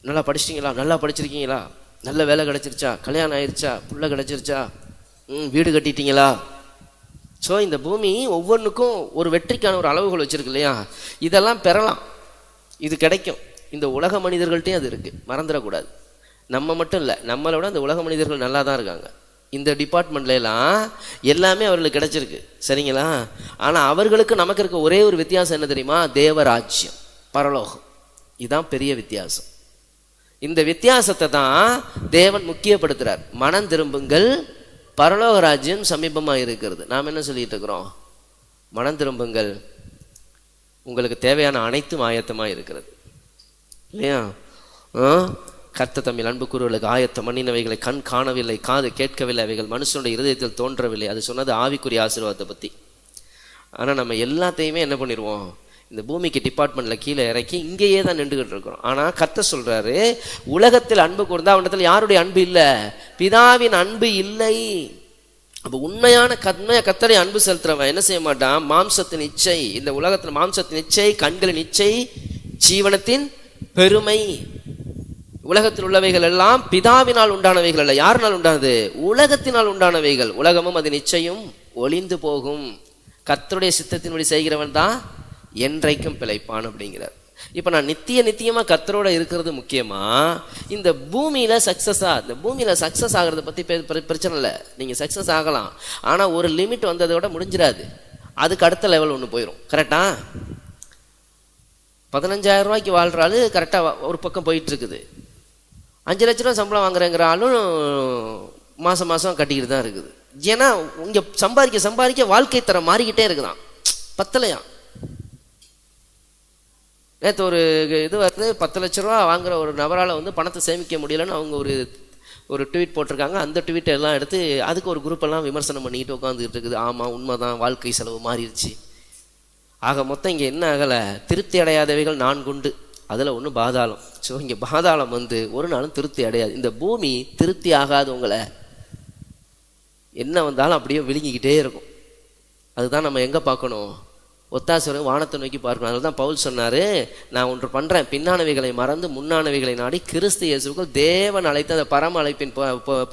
நல்லா படிச்சிட்டிங்களா, நல்லா படிச்சிருக்கீங்களா, நல்ல வேலை கிடைச்சிருச்சா, கல்யாணம் ஆயிடுச்சா, புள்ள கிடைச்சிருச்சா, வீடு கட்டிட்டீங்களா. ஸோ இந்த பூமி ஒவ்வொன்றுக்கும் ஒரு வெற்றிக்கான ஒரு அளவுகள் வச்சிருக்கு இல்லையா? இதெல்லாம் பெறலாம், இது கிடைக்கும். இந்த உலக மனிதர்கள்ட்டையும் அது இருக்குது, மறந்துடக்கூடாது. நம்ம மட்டும் இல்லை, நம்மளோட இந்த உலக மனிதர்கள் நல்லா தான் இருக்காங்க. இந்த டிபார்ட்மெண்ட்லாம் எல்லாமே அவர்களுக்கு கிடைச்சிருக்கு. சரிங்களா? ஆனால் அவர்களுக்கு நமக்கு இருக்க ஒரே ஒரு வித்தியாசம் என்ன தெரியுமா? தேவராஜ்யம், பரலோகம். இதுதான் பெரிய வித்தியாசம். இந்த வித்தியாசத்தை தான் தேவன் முக்கியப்படுத்துகிறார். மனம் திரும்புங்கள், பரலோக ராஜ்யம் சமீபமாக இருக்கிறது. நாம் என்ன சொல்லிட்டு இருக்கிறோம்? மனம் திரும்புங்கள், உங்களுக்கு தேவையான அனைத்தும் ஆயத்தமாக இருக்கிறது இல்லையா? கர்த்தர் தம்மில் அன்பு கூறுவர்களுக்கு ஆயத்தம் பண்ணினவைகளை கண் காணவில்லை, காது கேட்கவில்லை, அவைகள் மனுஷனுடைய இருதயத்தில் தோன்றவில்லை. அது சொன்னது ஆவிக்குரிய ஆசீர்வாதத்தை பற்றி. ஆனால் நம்ம எல்லாத்தையுமே என்ன பண்ணிடுவோம்? இந்த பூமிக்கு டிபார்ட்மெண்ட்டில் கீழே இறக்கி இங்கேயே தான் நின்றுக்கிட்டு இருக்கிறோம். ஆனால் கர்த்தர் சொல்கிறாரு, உலகத்தில் அன்பு கூர்ந்தா அவனிடத்தில் யாருடைய அன்பு இல்லை? பிதாவின் அன்பு இல்லை. அப்போ உண்மையான கர்த்தரை அன்பு செலுத்துறவன் என்ன செய்ய மாட்டான்? மாம்சத்தின் இச்சை, இந்த உலகத்தில் மாம்சத்தின் இச்சை, கண்களின் இச்சை, ஜீவனத்தின் பெருமை, உலகத்தில் உள்ளவைகள் எல்லாம் பிதாவினால் உண்டானவைகள் அல்ல. யாருனால் உண்டானது? உலகத்தினால் உண்டானவைகள். உலகமும் அது நிச்சயம் ஒளிந்து போகும், கர்த்தருடைய சித்தத்தின்படி செய்கிறவன் தான் என்றைக்கும் பிழைப்பான் அப்படிங்கிறார். இப்போ நான் நித்தியமாக கர்த்தரோட இருக்கிறது முக்கியமா, இந்த பூமியில் இந்த பூமியில் சக்ஸஸ் ஆகிறத பற்றி பிரச்சனை இல்லை. நீங்கள் சக்ஸஸ் ஆகலாம், ஆனால் ஒரு லிமிட் வந்ததோட முடிஞ்சிடாது. அதுக்கு அடுத்த லெவல் ஒன்று போயிடும். கரெக்டா? 15,000 ரூபாய்க்கு வாழ்கிறாள், கரெக்டாக ஒரு பக்கம் போயிட்டு இருக்குது. 5 லட்ச ரூபா சம்பளம் வாங்குறேங்கிற ஆளும் மாதம் கட்டிக்கிட்டு தான் இருக்குது. ஏன்னா இங்கே சம்பாதிக்க வாழ்க்கை தரம் மாறிக்கிட்டே இருக்குதான், பத்தலையா. நேற்று ஒரு இது வந்து 10 லட்ச ரூபா வாங்குற ஒரு நபரால் வந்து பணத்தை சேமிக்க முடியலன்னு அவங்க ஒரு ட்வீட் போட்டிருக்காங்க. அந்த ட்வீட்டை எல்லாம் எடுத்து அதுக்கு ஒரு குரூப்பெல்லாம் விமர்சனம் பண்ணிக்கிட்டு உட்காந்துக்கிட்டு இருக்குது. ஆமாம், உண்மைதான், வாழ்க்கை செலவு மாறிடுச்சு. ஆக மொத்தம் இங்கே என்ன ஆகலை? திருப்தி அடையாதவைகள் 4 உண்டு, அதில் ஒன்று பாதாளம். ஸோ இங்கே பாதாளம் வந்து ஒரு நாளும் திருப்தி அடையாது. இந்த பூமி திருப்தி ஆகாது. உங்களை என்ன வந்தாலும் அப்படியே விழுங்கிக்கிட்டே இருக்கும். அதுதான் நம்ம எங்கே பார்க்கணும்? ஒத்தாசை வானத்தை நோக்கி பார்க்கணும். அதில் தான் பவுல் சொன்னார், நான் ஒன்று பண்ணுறேன், பின்னானவைகளை மறந்து முன்னானவைகளை நாடி கிறிஸ்து இயேசுவுக்குள் தேவன் அழைத்த அந்த பரம அழைப்பின்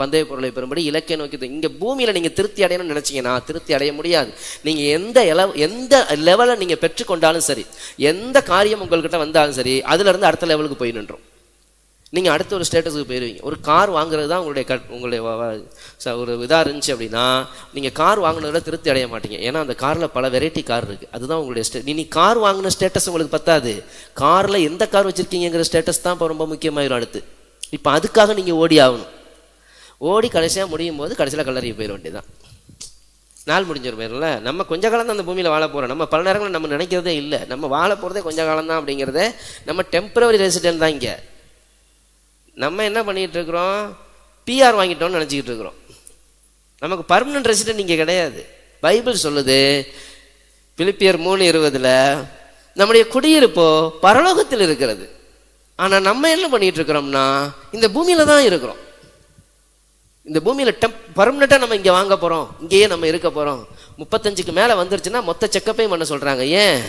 பந்தய பொருளை பெறும்படி இலக்கை நோக்கி. இங்கே பூமியில் நீங்கள் திருப்தி அடையணும்னு நினச்சிங்கன்னா திருப்தி அடைய முடியாது. நீங்கள் எந்த லெவலை நீங்கள் பெற்றுக்கொண்டாலும் சரி, எந்த காரியம் உங்கள்கிட்ட வந்தாலும் சரி, அதுலேருந்து அடுத்த லெவலுக்கு போய் நின்றோம். நீங்கள் அடுத்த ஒரு ஸ்டேட்டஸுக்கு போயிடுவீங்க. ஒரு கார் வாங்குறது தான் உங்களுடைய ஒரு இதாக இருந்துச்சு அப்படின்னா நீங்கள் கார் வாங்கினதில் திருப்தி அடைய மாட்டீங்க. ஏன்னா அந்த காரில் பல வெரைட்டி கார் இருக்குது. அதுதான் உங்களுடைய நீ கார் வாங்கின ஸ்டேட்டஸ் உங்களுக்கு பத்தாது. காரில் எந்த கார் வச்சுருக்கீங்கிற ஸ்டேட்டஸ் தான் இப்போ ரொம்ப முக்கியமாயிரும். அடுத்து இப்போ அதுக்காக நீங்கள் ஓடி ஆகணும். ஓடி கடைசியாக முடியும் போது கடைசியில் கல்லறையை போயிட வேண்டியதான். நாள் முடிஞ்சிடும் போயிடும்ல. நம்ம கொஞ்ச காலம் தான் அந்த பூமியில் வாழ போகிறோம். நம்ம பல நேரங்களில் நம்ம நினைக்கிறதே இல்லை. நம்ம வாழ போகிறதே கொஞ்ச காலம் தான் அப்படிங்கிறத நம்ம டெம்பரவரி ரெசிடென்ட் தான். இங்கே நம்ம என்ன பண்ணிகிட்டு இருக்கிறோம், பிஆர் வாங்கிட்டோம்னு நினச்சிக்கிட்டு இருக்கிறோம். நமக்கு பர்மனன்ட் ரெசிடென்ட் இங்கே கிடையாது. பைபிள் சொல்லுது பிலிப்பியர் 3:20 நம்முடைய குடியிருப்போ பரலோகத்தில் இருக்கிறது. ஆனால் நம்ம என்ன பண்ணிகிட்டு இருக்கிறோம்னா இந்த பூமியில் தான் இருக்கிறோம். இந்த பூமியில் பர்மனெண்ட்டாக நம்ம இங்கே வாங்க போகிறோம், இங்கேயே நம்ம இருக்க போகிறோம். 35க்கு மேலே வந்துருச்சுன்னா மொத்த செக்கப்பையும் பண்ண சொல்கிறாங்க. ஏன்?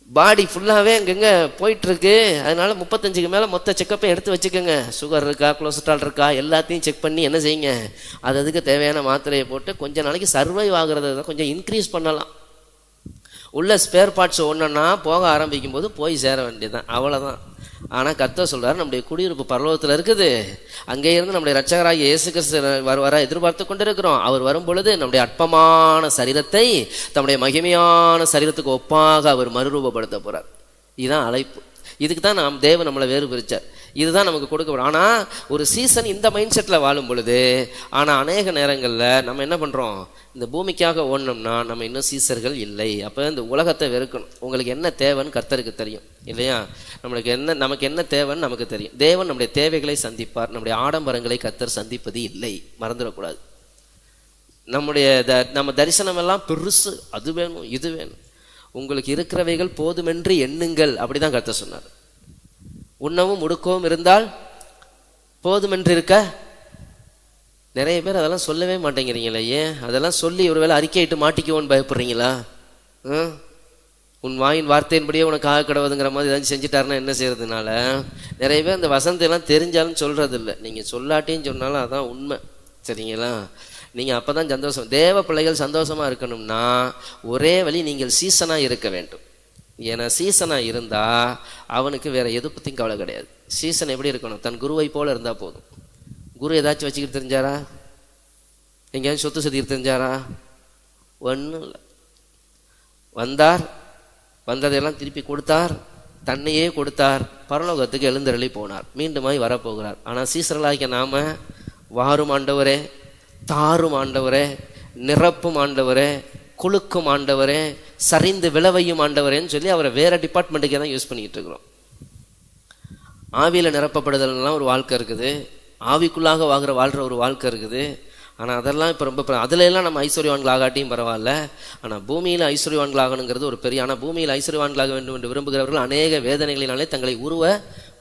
பாடி ஃபுல்லாகவே அங்கங்கே போயிட்டுருக்கு. அதனால் 35க்கு மேலே மொத்த செக்கப்பையும் எடுத்து வச்சுக்கோங்க. சுகர் இருக்கா, கொலஸ்ட்ரால் இருக்கா, எல்லாத்தையும் செக் பண்ணி என்ன செய்யுங்க, அதுக்கு தேவையான மாத்திரையை போட்டு கொஞ்ச நாளைக்கு சர்வைவ் ஆகுறத கொஞ்சம் இன்க்ரீஸ் பண்ணலாம். உள்ள ஸ்பேர் பார்ட்ஸ் ஒன்றுன்னா போக ஆரம்பிக்கும் போது போய் சேர வேண்டியதுதான், அவ்வளோதான். ஆனால் கர்த்தர் சொல்கிறார் நம்முடைய குடியிருப்பு பரலோகத்தில் இருக்குது. அங்கே இருந்து நம்முடைய ரட்சகராகிய இயேசு கிறிஸ்து வர எதிர்பார்த்து கொண்டிருக்கிறோம். அவர் வரும் பொழுது நம்முடைய அற்பமான சரீரத்தை தம்முடைய மகிமையான சரீரத்துக்கு ஒப்பாக அவர் மறுரூபப்படுத்த போகிறார். இதுதான் அழைப்பு. இதுக்கு தான் தேவன் நம்மளை வேறு பிரித்தார். இதுதான் நமக்கு கொடுக்கப்படும். ஆனால் ஒரு சீசன் இந்த மைண்ட் செட்டில் வாழும் பொழுது, ஆனால் அநேக நேரங்களில் நம்ம என்ன பண்ணுறோம், இந்த பூமிக்காக ஓடணும்னா நம்ம இன்னும் சீசர்கள் இல்லை. அப்போ இந்த உலகத்தை வெறுக்கணும். உங்களுக்கு என்ன தேவைன்னு கர்த்தருக்கு தெரியும் இல்லையா? நமக்கு என்ன தேவைன்னு நமக்கு தெரியும். தேவன் நம்முடைய தேவைகளை சந்திப்பார். நம்முடைய ஆடம்பரங்களை கர்த்தர் சந்திப்பது இல்லை, மறந்துடக்கூடாது. நம்ம தரிசனம் எல்லாம் பெருசு, அது வேணும் இது வேணும். உங்களுக்கு இருக்கிறவைகள் போதுமென்று எண்ணுங்கள், அப்படிதான் கர்த்தர் சொன்னார். உண்ணவும் உடுக்கவும் இருந்தால் போதுமென்று இருக்க. நிறைய பேர் அதெல்லாம் சொல்லவே மாட்டேங்கிறீங்களே. ஏன்? அதெல்லாம் சொல்லி ஒருவேளை அறிக்கையிட்டு மாட்டிக்குவோன்னு பயப்படுறீங்களா? உன் வாயின் வார்த்தையின்படியே உனக்கு ஆக கிடவுதுங்கிற மாதிரி ஏதாச்சும் செஞ்சுட்டாருன்னா என்ன செய்யறதுனால நிறைய பேர் இந்த வசந்தெல்லாம் தெரிஞ்சாலும் சொல்கிறது இல்லை. நீங்கள் சொல்லாட்டின்னு சொன்னாலும் அதான் உண்மை. சரிங்களா? நீங்கள் அப்போ தான் சந்தோஷம். தேவ பிள்ளைகள் சந்தோஷமாக இருக்கணும்னா ஒரே வழி, நீங்கள் சீசனாக இருக்க வேண்டும். ஏன்னா சீசனாக இருந்தால் அவனுக்கு வேறு எது பற்றியும் கவலை கிடையாது. சீசன் எப்படி இருக்கணும்? தன் குருவை போல் இருந்தால் போதும். குரு ஏதாச்சும் வச்சுக்கிட்டு தெரிஞ்சாரா? எங்கேயாச்சும் சொத்து சதிக்கிட்டு தெரிஞ்சாரா? ஒன்றும் இல்லை. வந்ததையெல்லாம் திருப்பி கொடுத்தார், தன்னையே கொடுத்தார், பரலோகத்துக்கு எழுந்தருளி போனார், மீண்டுமாய் வரப்போகிறார். ஆனால் சீசர்களாகிய நாம வாரும் ஆண்டவரே, தாரும் ஆண்டவரே, நிரப்பும் ஆண்டவரே, குலுக்கும் ஆண்டவரே, சரிந்து விளைவையும் ஆண்டவரேன்னு சொல்லி அவரை வேற டிபார்ட்மெண்ட்டுக்கே தான் யூஸ் பண்ணிக்கிட்டு இருக்கிறோம். ஆவியில் நிரப்பப்படுதல்லாம் ஒரு வாழ்க்கை இருக்குது, ஆவிக்குள்ளாக வாழ்கிற ஒரு வாழ்க்கை இருக்குது. ஆனால் அதெல்லாம் இப்போ ரொம்ப அதில் எல்லாம் நம்ம ஐஸ்வர்யவான்கள் ஆகாட்டியும் பரவாயில்ல. ஆனால் பூமியில் ஐஸ்வர்யவான்கள் ஆகணுங்கிறது ஒரு பெரிய. ஆனால் பூமியில் ஐஸ்வர்யவான்களாக வேண்டும் என்று விரும்புகிறவர்கள் அநேக வேதனைகளினாலே தங்களை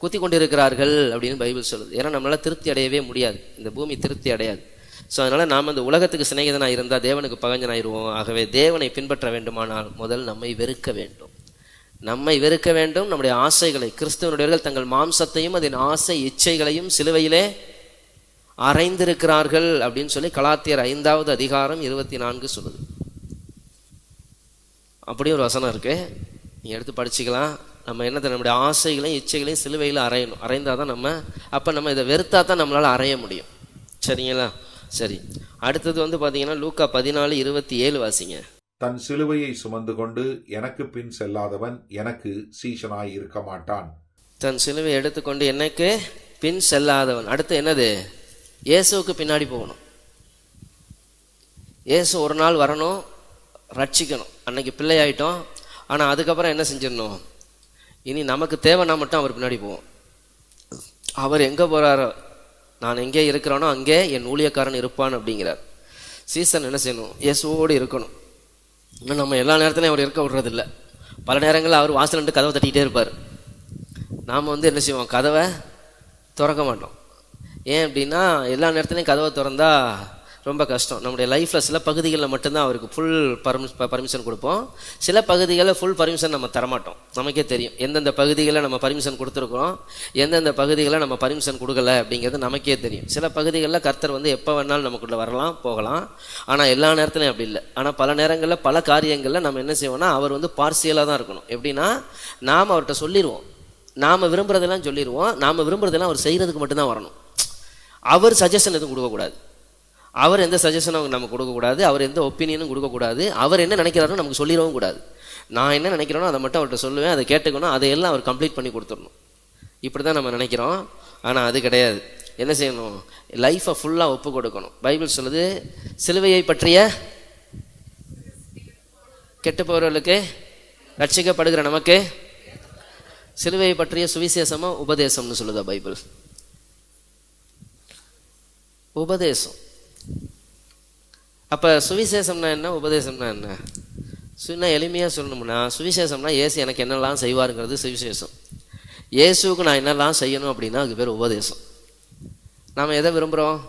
குத்தி கொண்டிருக்கிறார்கள் அப்படின்னு பைபிள் சொல்லுது. ஏன்னா நம்மளால் திருப்தி அடையவே முடியாது, இந்த பூமி திருப்தி அடையாது. ஸோ அதனால் நாம் இந்த உலகத்துக்கு சிநேகிதனாக இருந்தால் தேவனுக்கு பகஞ்சனாயிருவோம். ஆகவே தேவனை பின்பற்ற வேண்டுமானால் முதல் நம்மை வெறுக்க வேண்டும். நம்முடைய ஆசைகளை, கிறிஸ்தவனுடையவர்கள் தங்கள் மாம்சத்தையும் அதன் ஆசை இச்சைகளையும் சிலுவையிலே அறைந்திருக்கிறார்கள் அப்படின்னு சொல்லி கலாத்தியர் 5வது அதிகாரம் 24 சொல்லுது. அப்படி ஒரு வசனம் இருக்கு, நீங்க எடுத்து படிச்சுக்கலாம். நம்ம நம்முடைய ஆசைகளையும் இச்சைகளையும் சிலுவையில் அறையணும். அறைந்தாதான் அப்போ நம்ம இதை வெறுத்தா தான் நம்மளால் அறைய முடியும். சரிங்களா? சரி, அடுத்தது பார்த்தீங்கன்னா லூக்கா 14:27 வாசிங்க. தன் சிலுவையை சுமந்து கொண்டு எனக்கு பின் செல்லாதவன் எனக்கு சீஷனாய் இருக்க மாட்டான். தன் சிலுவை எடுத்துக்கொண்டு எனக்கு பின் செல்லாதவன். அடுத்து என்னது? இயேசுவுக்கு பின்னாடி போகணும். இயேசு ஒரு நாள் வரணும், ரட்சிக்கணும். அன்னைக்கு பிள்ளையாயிட்டோம். ஆனால் அதுக்கப்புறம் என்ன செஞ்சிடணும்? இனி நமக்கு தேவைன்னா மட்டும் அவர் பின்னாடி போவோம். அவர் எங்கே போகிறாரோ, நான் எங்கே இருக்கிறானோ அங்கே என் ஊழியக்காரன் இருப்பான் அப்படிங்கிறார். சீசன் என்ன செய்யணும்? இயேசுவோடு இருக்கணும். இன்னும் நம்ம எல்லா நேரத்துலையும் அவர் இருக்க விடுறதில்ல. பல நேரங்களில் அவர் வாசல் கதவை தட்டிக்கிட்டே இருப்பார். நாம் என்ன செய்வோம்? கதவை திறக்க மாட்டோம். ஏன் அப்படின்னா எல்லா நேரத்துலையும் கதவை திறந்தா ரொம்ப கஷ்டம். நம்முடைய லைஃப்பில் சில பகுதிகளில் மட்டும்தான் அவருக்கு ஃபுல் பர்மிஷன் கொடுப்போம். சில பகுதிகளில் ஃபுல் பர்மிஷன் நம்ம தரமாட்டோம். நமக்கே தெரியும் எந்தெந்த பகுதிகளில் நம்ம பர்மிஷன் கொடுத்துருக்குறோம், எந்தெந்த பகுதிகளில் நம்ம பர்மிஷன் கொடுக்கல அப்படிங்கிறது நமக்கே தெரியும். சில பகுதிகளில் கர்த்தர் எப்போ வேணாலும் நமக்குள்ளே வரலாம் போகலாம். ஆனால் எல்லா நேரத்துலையும் அப்படி இல்லை. ஆனால் பல நேரங்களில் பல காரியங்களில் நம்ம என்ன செய்வோம்னா அவர் பார்சியலாக தான் இருக்கணும். எப்படின்னா நாம் அவர்கிட்ட சொல்லிடுவோம், நாம் விரும்புகிறதெல்லாம் சொல்லிடுவோம், நாம் விரும்புகிறதெல்லாம் அவர் செய்கிறதுக்கு மட்டும்தான் வரணும். அவர் சஜஷன் எதுவும் கொடுக்கக்கூடாது, அவர் எந்த சஜஷனும் நமக்கு கொடுக்கக்கூடாது, அவர் எந்த ஒப்பீனியனும் கொடுக்கக்கூடாது, அவர் என்ன நினைக்கிறாரோ நமக்கு சொல்லிடவும் கூடாது. நான் என்ன நினைக்கிறேனோ அதை மட்டும் அவர்கிட்ட சொல்லுவேன், அதை கேட்டுக்கணும், அதையெல்லாம் அவர் கம்ப்ளீட் பண்ணி கொடுத்துடணும். இப்படி தான் நம்ம நினைக்கிறோம். ஆனால் அது கிடையாது. என்ன செய்யணும்? லைஃப்பை ஃபுல்லாக ஒப்பு கொடுக்கணும். பைபிள் சொல்லுது, சிலுவையை பற்றிய கெட்டு போகிறவர்களுக்கு ரட்சிக்கப்படுகிற நமக்கு சிலுவையை பற்றிய சுவிசேஷமாக உபதேசம்னு சொல்லுதா பைபிள். உபதேசம். அப்போ சுவிசேஷம்னா என்ன, உபதேசம்னா என்ன? இன்னும் எளிமையாக சொல்லணும்னா, சுவிசேஷம்னா இயேசு எனக்கு என்னெல்லாம் செய்வாருங்கிறது சுவிசேஷம். இயேசுக்கு நான் என்னெல்லாம் செய்யணும் அப்படின்னா அதுக்கு பேர் உபதேசம். நாம் எதை விரும்புகிறோம்?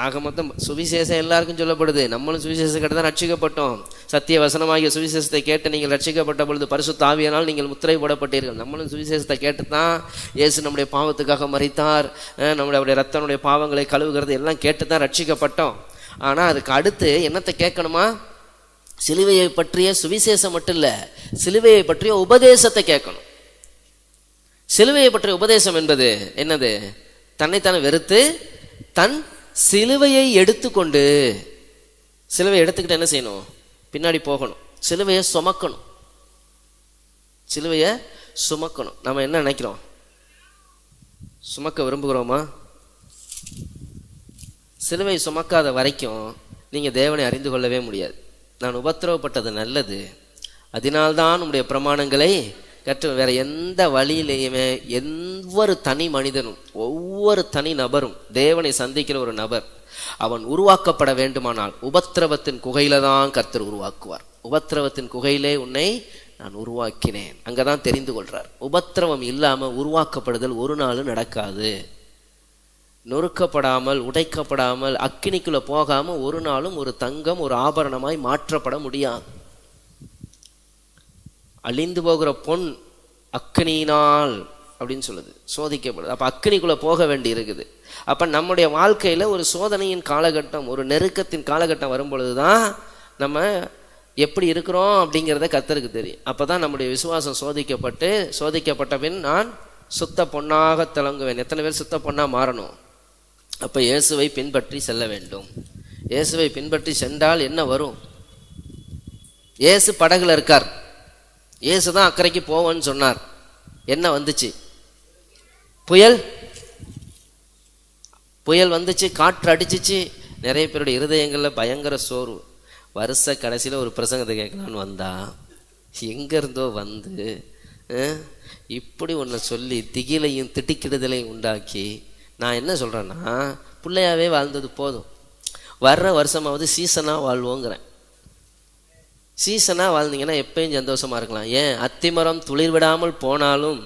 ஆக மொத்தம் சுவிசேஷம் எல்லாருக்கும் சொல்லப்படுது. நம்மளும் சுவிசேஷம் கேட்டு தான் ரட்சிக்கப்பட்டோம். சத்திய வசனமாகிய சுவிசேஷத்தை கேட்டு நீங்கள் ரட்சிக்கப்பட்ட பொழுது பரிசுத்த ஆவியினால் நீங்கள் முத்திரை போடப்பட்டீர்கள். நம்மளும் சுவிசேஷத்தை கேட்டு தான் இயேசு நம்முடைய பாவத்துக்காக மரித்தார், நம்முடைய ரத்தனுடைய பாவங்களை கழுவுகிறது எல்லாம் கேட்டு தான் ரட்சிக்கப்பட்டோம். ஆனால் அதுக்கு அடுத்து என்னத்தை கேட்கணுமா? சிலுவையை பற்றிய சுவிசேஷம் மட்டும் இல்லை, சிலுவையை பற்றிய உபதேசத்தை கேட்கணும். சிலுவையை பற்றிய உபதேசம் என்பது என்னது? தன்னைத்தானே வெறுத்து தன் சிலுவையை எடுத்துக்கொண்டு, சிலுவையை எடுத்துக்கிட்டு என்ன செய்யணும்? பின்னாடி போகணும், சிலுவையை சுமக்கணும். சிலுவையை சுமக்கணும். நம்ம என்ன நினைக்கிறோம்? சுமக்க விரும்புகிறோமா? சிலுவை சுமக்காத வரைக்கும் நீங்கள் தேவனை அறிந்து கொள்ளவே முடியாது. நான் உபத்திரவப்பட்டது நல்லது, அதனால்தான் உங்களுடைய பிரமாணங்களை கற்று. வேற எந்த வழியிலையுமே ஒவ்வொரு தனி மனிதனும், ஒவ்வொரு தனி நபரும், தேவனை சந்திக்கிற ஒரு நபர், அவன் உருவாக்கப்பட வேண்டுமானால் உபத்திரவத்தின் குகையில தான் கர்த்தர் உருவாக்குவார். உபத்திரவத்தின் குகையிலே உன்னை நான் உருவாக்கினேன், அங்கதான் தெரிந்து கொள்றார். உபத்திரவம் இல்லாம உருவாக்கப்படுதல் ஒரு நாளும் நடக்காது. நொறுக்கப்படாமல், உடைக்கப்படாமல், அக்கினிக்குள்ள போகாம ஒரு நாளும் ஒரு தங்கம் ஒரு ஆபரணமாய் மாற்றப்பட முடியாது. அழிந்து போகிற பொன் அக்கினியினால் அப்படின்னு சொல்லுது, சோதிக்கப்படுது. அப்போ அக்கினிக்குள்ளே போக வேண்டி இருக்குது. அப்போ நம்முடைய வாழ்க்கையில் ஒரு சோதனையின் காலகட்டம், ஒரு நெருக்கத்தின் காலகட்டம் வரும்பொழுது தான் நம்ம எப்படி இருக்கிறோம் அப்படிங்கிறத கர்த்தருக்கு தெரியும். அப்போ தான் நம்முடைய விசுவாசம் சோதிக்கப்பட்ட பின் நான் சுத்த பொன்னாக திளங்குவேன். எத்தனை பேர் சுத்த பொன்னாக மாறணும்? அப்போ இயேசுவை பின்பற்றி செல்ல வேண்டும். இயேசுவை பின்பற்றி சென்றால் என்ன வரும்? இயேசு படகுல இருக்கார், இயேசு தான் அக்கறைக்கு போவோன்னு சொன்னார். என்ன வந்துச்சு? புயல் வந்துச்சு, காற்று அடிச்சிச்சு. நிறைய பேருடைய இருதயங்களில் பயங்கர சோர்வு. வருஷ கடைசியில் ஒரு பிரசங்கத்தை கேட்கலான்னு வந்தா எங்கேருந்தோ வந்து இப்படி ஒன்று சொல்லி திகிலையும் திட்டிக்கிடுதலையும் உண்டாக்கி, நான் என்ன சொல்கிறேன்னா, பிள்ளையாவே வாழ்ந்தது போதும், வர்ற வருஷமாவது சீசனாக வாழ்வோங்கிறேன். சீசனாக வாழ்ந்தீங்கன்னா எப்பயும் சந்தோஷமாக இருக்கலாம். ஏன்? அத்திமரம் துளிர் விடாமல் போனாலும்,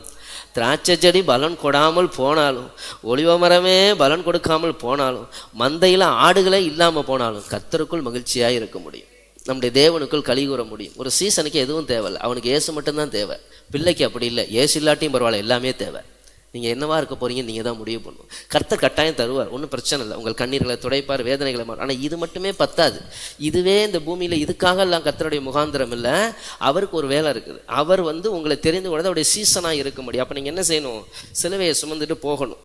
திராட்சை செடி பலன் கொடாமல் போனாலும், ஒலிவ மரமே பலன் கொடுக்காமல் போனாலும், மந்தையில் ஆடுகளே இல்லாமல் போனாலும் கர்த்தருக்குள் மகிழ்ச்சியாக இருக்க முடியும். நம்முடைய தேவனுக்குள் களி கூற முடியும். ஒரு சீசனுக்கு எதுவும் தேவையில்லை, அவனுக்கு இயேசு மட்டும்தான் தேவை. பிள்ளைக்கு அப்படி இல்லை, இயேசு இல்லாட்டியும் பரவாயில்ல, எல்லாமே தேவை. நீங்கள் என்னவா இருக்க போறீங்க நீங்கள் தான் முடிவு பண்ணணும். கர்த்தர் கட்டாயம் தருவார், ஒன்றும் பிரச்சனை இல்லை. உங்கள் கண்ணீர்களை துடைப்பார், வேதனைகளை மாறும். ஆனால் இது மட்டுமே பத்தாது. இதுவே இந்த பூமியில் இதுக்காக எல்லாம் கர்த்தருடைய முகாந்திரம் இல்லை. அவருக்கு ஒரு வேலை இருக்குது. அவர் உங்களை தெரிந்து கொண்டு அவருடைய சீசனாக இருக்க முடியும். அப்போ நீங்கள் என்ன செய்யணும்? சிலுவையை சுமந்துட்டு போகணும்.